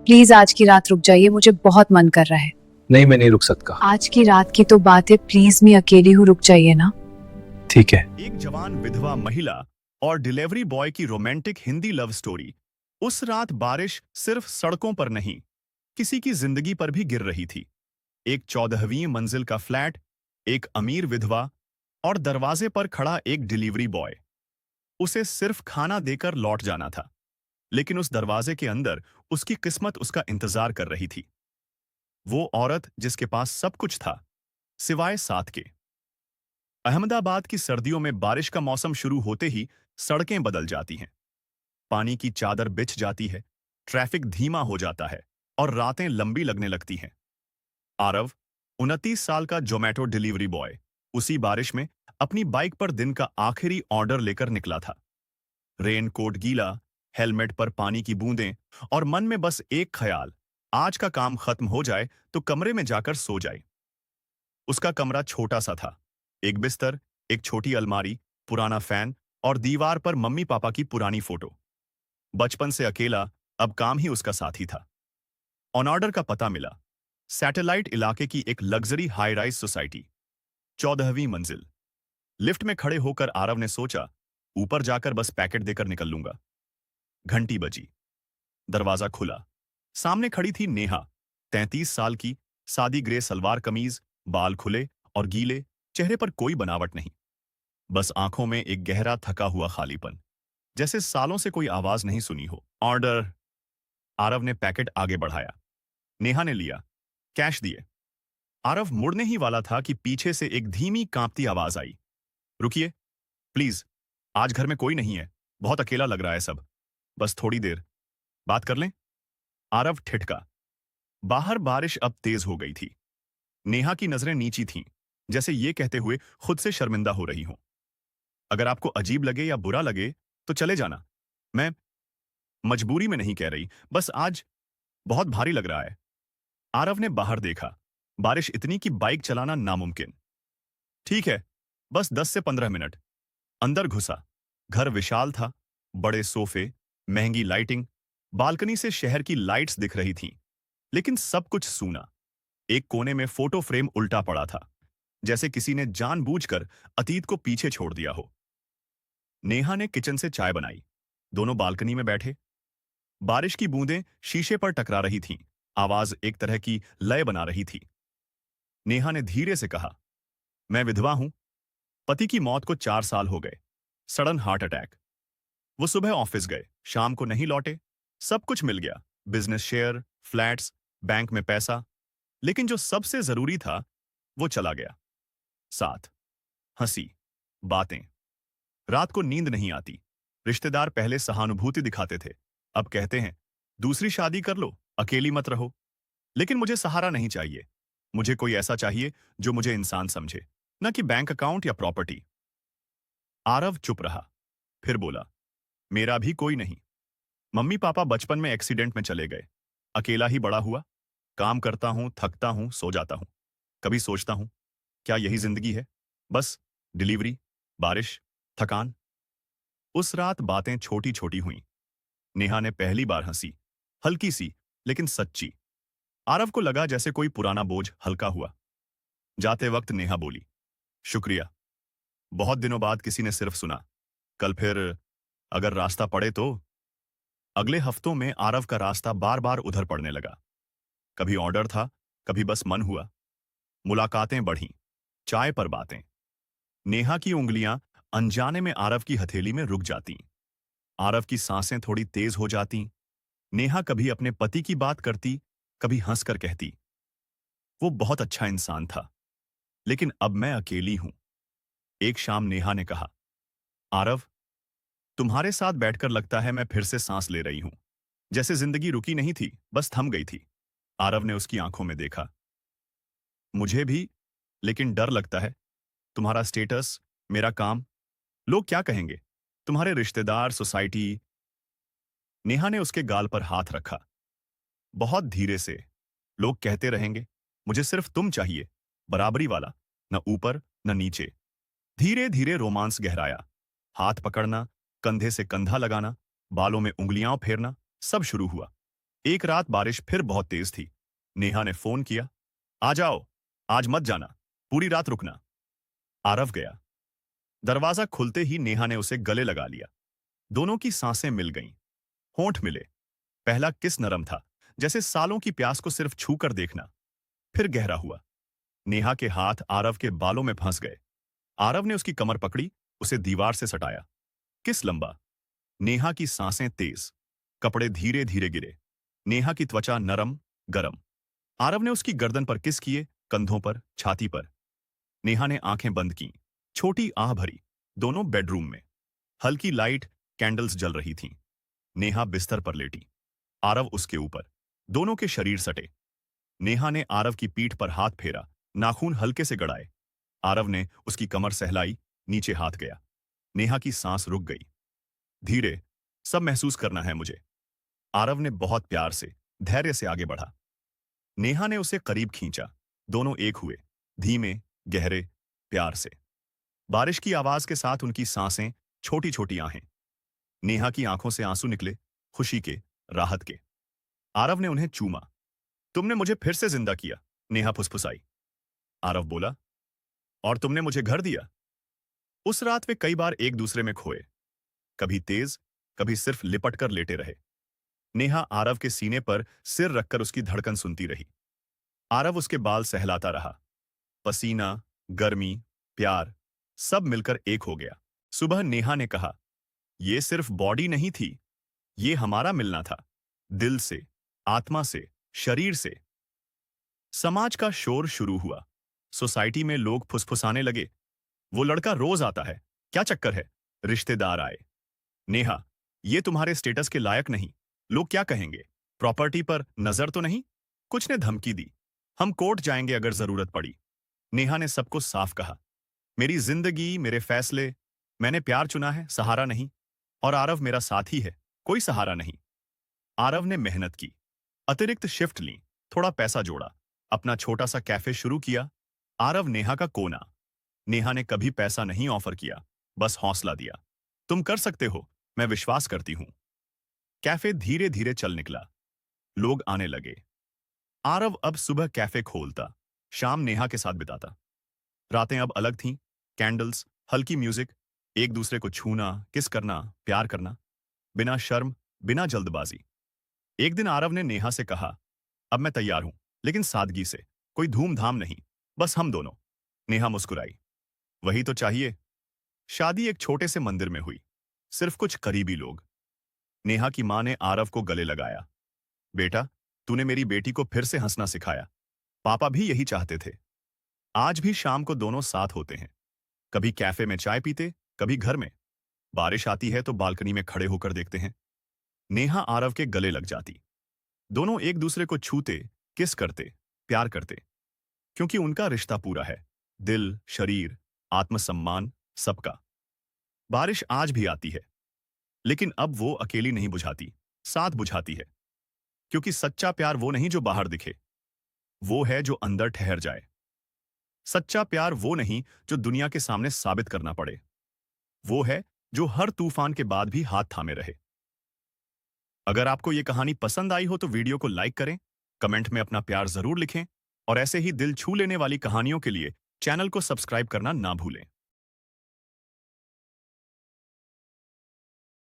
Please आज की रात रुक जाइए, मुझे बहुत मन कर रहा है। नहीं, मैं नहीं रुक सकता। आज की रात की तो बात है, प्लीज मैं अकेली हूँ, रुक जाइए ना। ठीक है। एक जवान विधवा महिला और डिलीवरी बॉय की रोमांटिक हिंदी लव स्टोरी। उस रात बारिश सिर्फ सड़कों पर नहीं, किसी की जिंदगी पर भी गिर रही थी। एक 14वीं मंजिल का फ्लैट, एक अमीर विधवा और दरवाजे पर खड़ा एक डिलीवरी बॉय। उसे सिर्फ खाना देकर लौट जाना था, लेकिन उस दरवाजे के अंदर उसकी किस्मत उसका इंतजार कर रही थी। वो औरत जिसके पास सब कुछ था, सिवाय साथ के। अहमदाबाद की सर्दियों में बारिश का मौसम शुरू होते ही सड़कें बदल जाती हैं। पानी की चादर बिछ जाती है, ट्रैफिक धीमा हो जाता है और रातें लंबी लगने लगती हैं। आरव, 29 साल का जोमेटो डिलीवरी बॉय, उसी बारिश में अपनी बाइक पर दिन का आखिरी ऑर्डर लेकर निकला था। रेन कोट गीला, हेलमेट पर पानी की बूंदें और मन में बस एक ख्याल, आज का काम खत्म हो जाए तो कमरे में जाकर सो जाए। उसका कमरा छोटा सा था। एक बिस्तर, एक छोटी अलमारी, पुराना फैन और दीवार पर मम्मी पापा की पुरानी फोटो। बचपन से अकेला, अब काम ही उसका साथी था। ऑन ऑर्डर का पता मिला। सैटेलाइट इलाके की एक लग्जरी हाई राइज सोसाइटी, 14वीं मंजिल। लिफ्ट में खड़े होकर आरव ने सोचा, ऊपर जाकर बस पैकेट देकर निकल लूंगा। घंटी बजी, दरवाजा खुला। सामने खड़ी थी नेहा, 33 साल की, सादी ग्रे सलवार कमीज, बाल खुले और गीले, चेहरे पर कोई बनावट नहीं, बस आंखों में एक गहरा थका हुआ खालीपन, जैसे सालों से कोई आवाज नहीं सुनी हो। ऑर्डर। आरव ने पैकेट आगे बढ़ाया। नेहा ने लिया, कैश दिए। आरव मुड़ने ही वाला था कि पीछे से एक धीमी कांपती आवाज आई, रुकिए, प्लीज, आज घर में कोई नहीं है, बहुत अकेला लग रहा है सब, बस थोड़ी देर बात कर लें। आरव ठिठका। बाहर बारिश अब तेज हो गई थी। नेहा की नजरें नीची थीं, जैसे ये कहते हुए खुद से शर्मिंदा हो रही हों, अगर आपको अजीब लगे या बुरा लगे तो चले जाना। मैं मजबूरी में नहीं कह रही, बस आज बहुत भारी लग रहा है। आरव ने बाहर देखा। बारिश इतनी कि बाइक चलाना नामुमकिन। ठीक है, बस 10 से 15 मिनट। अंदर घुसा। घर विशाल था, बड़े सोफे, महंगी लाइटिंग, बालकनी से शहर की लाइट्स दिख रही थीं, लेकिन सब कुछ सूना। एक कोने में फोटो फ्रेम उल्टा पड़ा था, जैसे किसी ने जानबूझकर अतीत को पीछे छोड़ दिया हो। नेहा ने किचन से चाय बनाई। दोनों बालकनी में बैठे। बारिश की बूंदें शीशे पर टकरा रही थीं, आवाज एक तरह की लय बना रही थी। नेहा ने धीरे से कहा, मैं विधवा हूं, पति की मौत को 4 साल हो गए, सडन हार्ट अटैक। वो सुबह ऑफिस गए, शाम को नहीं लौटे। सब कुछ मिल गया, बिजनेस शेयर, फ्लैट्स, बैंक में पैसा, लेकिन जो सबसे जरूरी था वो चला गया। साथ, हंसी, बातें। रात को नींद नहीं आती। रिश्तेदार पहले सहानुभूति दिखाते थे, अब कहते हैं दूसरी शादी कर लो, अकेली मत रहो। लेकिन मुझे सहारा नहीं चाहिए। मुझे कोई ऐसा चाहिए जो मुझे इंसान समझे, न कि बैंक अकाउंट या प्रॉपर्टी। आरव चुप रहा, फिर बोला, मेरा भी कोई नहीं। मम्मी पापा बचपन में एक्सीडेंट में चले गए, अकेला ही बड़ा हुआ। काम करता हूं, थकता हूं, सो जाता हूं। कभी सोचता हूं, क्या यही जिंदगी है? बस डिलीवरी, बारिश, थकान। उस रात बातें छोटी छोटी हुईं। नेहा ने पहली बार हंसी, हल्की सी लेकिन सच्ची। आरव को लगा जैसे कोई पुराना बोझ हल्का हुआ। जाते वक्त नेहा बोली, शुक्रिया, बहुत दिनों बाद किसी ने सिर्फ सुना। कल फिर अगर रास्ता पड़े तो। अगले हफ्तों में आरव का रास्ता बार बार उधर पड़ने लगा। कभी ऑर्डर था, कभी बस मन हुआ। मुलाकातें बढ़ीं, चाय पर बातें। नेहा की उंगलियां अनजाने में आरव की हथेली में रुक जातीं। आरव की सांसें थोड़ी तेज हो जातीं। नेहा कभी अपने पति की बात करती, कभी हंसकर कहती, वो बहुत अच्छा इंसान था, लेकिन अब मैं अकेली हूं। एक शाम नेहा ने कहा, आरव, तुम्हारे साथ बैठकर लगता है मैं फिर से सांस ले रही हूं, जैसे जिंदगी रुकी नहीं थी, बस थम गई थी। आरव ने उसकी आंखों में देखा। मुझे भी, लेकिन डर लगता है। तुम्हारा स्टेटस, मेरा काम, लोग क्या कहेंगे? तुम्हारे रिश्तेदार, सोसाइटी। नेहा ने उसके गाल पर हाथ रखा, बहुत धीरे से। लोग कहते रहेंगे, मुझे सिर्फ तुम चाहिए, बराबरी वाला, न ऊपर न नीचे। धीरे धीरे रोमांस गहराया। हाथ पकड़ना, कंधे से कंधा लगाना, बालों में उंगलियां फेरना, सब शुरू हुआ। एक रात बारिश फिर बहुत तेज थी। नेहा ने फोन किया, आ जाओ, आज मत जाना, पूरी रात रुकना। आरव गया। दरवाजा खुलते ही नेहा ने उसे गले लगा लिया। दोनों की सांसें मिल गईं, होंठ मिले। पहला किस नरम था, जैसे सालों की प्यास को सिर्फ छू कर देखना। फिर गहरा हुआ। नेहा के हाथ आरव के बालों में फंस गए। आरव ने उसकी कमर पकड़ी, उसे दीवार से सटाया। किस लंबा। नेहा की सांसें तेज, कपड़े धीरे धीरे गिरे। नेहा की त्वचा नरम, गरम। आरव ने उसकी गर्दन पर किस किए, कंधों पर, छाती पर। नेहा ने आंखें बंद की, छोटी आह भरी। दोनों बेडरूम में। हल्की लाइट, कैंडल्स जल रही थीं। नेहा बिस्तर पर लेटी, आरव उसके ऊपर। दोनों के शरीर सटे। नेहा ने आरव की पीठ पर हाथ फेरा, नाखून हल्के से गड़ाए। आरव ने उसकी कमर सहलाई, नीचे हाथ गया। नेहा की सांस रुक गई। धीरे, सब महसूस करना है मुझे। आरव ने बहुत प्यार से, धैर्य से आगे बढ़ा। नेहा ने उसे करीब खींचा। दोनों एक हुए, धीमे, गहरे, प्यार से। बारिश की आवाज के साथ उनकी सांसें, छोटी छोटी आहें। नेहा की आंखों से आंसू निकले, खुशी के, राहत के। आरव ने उन्हें चूमा। तुमने मुझे फिर से जिंदा किया, नेहा फुसफुसाई। आरव बोला, और तुमने मुझे घर दिया। उस रात वे कई बार एक दूसरे में खोए, कभी तेज, कभी सिर्फ लिपट कर लेटे रहे। नेहा आरव के सीने पर सिर रखकर उसकी धड़कन सुनती रही। आरव उसके बाल सहलाता रहा। पसीना, गर्मी, प्यार, सब मिलकर एक हो गया। सुबह नेहा ने कहा, यह सिर्फ बॉडी नहीं थी, ये हमारा मिलना था, दिल से, आत्मा से, शरीर से। समाज का शोर शुरू हुआ। सोसाइटी में लोग फुसफुसाने लगे, वो लड़का रोज आता है, क्या चक्कर है। रिश्तेदार आए, नेहा, ये तुम्हारे स्टेटस के लायक नहीं, लोग क्या कहेंगे, प्रॉपर्टी पर नजर तो नहीं। कुछ ने धमकी दी, हम कोर्ट जाएंगे अगर जरूरत पड़ी। नेहा ने सबको साफ कहा, मेरी जिंदगी, मेरे फैसले, मैंने प्यार चुना है, सहारा नहीं। और आरव मेरा साथी है, कोई सहारा नहीं। आरव ने मेहनत की, अतिरिक्त शिफ्ट ली, थोड़ा पैसा जोड़ा, अपना छोटा सा कैफे शुरू किया। आरव नेहा का कोना। नेहा ने कभी पैसा नहीं ऑफर किया, बस हौसला दिया। तुम कर सकते हो, मैं विश्वास करती हूं। कैफे धीरे धीरे चल निकला, लोग आने लगे। आरव अब सुबह कैफे खोलता, शाम नेहा के साथ बिताता। रातें अब अलग थीं, कैंडल्स, हल्की म्यूजिक, एक दूसरे को छूना, किस करना, प्यार करना, बिना शर्म, बिना जल्दबाजी। एक दिन आरव ने नेहा से कहा, अब मैं तैयार हूं, लेकिन सादगी से, कोई धूमधाम नहीं, बस हम दोनों। नेहा मुस्कुराई, वही तो चाहिए। शादी एक छोटे से मंदिर में हुई, सिर्फ कुछ करीबी लोग। नेहा की मां ने आरव को गले लगाया, बेटा, तूने मेरी बेटी को फिर से हंसना सिखाया, पापा भी यही चाहते थे। आज भी शाम को दोनों साथ होते हैं, कभी कैफे में चाय पीते, कभी घर में। बारिश आती है तो बालकनी में खड़े होकर देखते हैं। नेहा आरव के गले लग जाती। दोनों एक दूसरे को छूते, किस करते, प्यार करते, क्योंकि उनका रिश्ता पूरा है, दिल, शरीर, आत्मसम्मान, सबका। बारिश आज भी आती है, लेकिन अब वो अकेली नहीं बुझाती, साथ बुझाती है। क्योंकि सच्चा प्यार वो नहीं जो बाहर दिखे, वो है जो अंदर ठहर जाए। सच्चा प्यार वो नहीं जो दुनिया के सामने साबित करना पड़े, वो है जो हर तूफान के बाद भी हाथ थामे रहे। अगर आपको ये कहानी पसंद आई हो तो वीडियो को लाइक करें, कमेंट में अपना प्यार जरूर लिखें और ऐसे ही दिल छू लेने वाली कहानियों के लिए चैनल को सब्सक्राइब करना ना भूलें।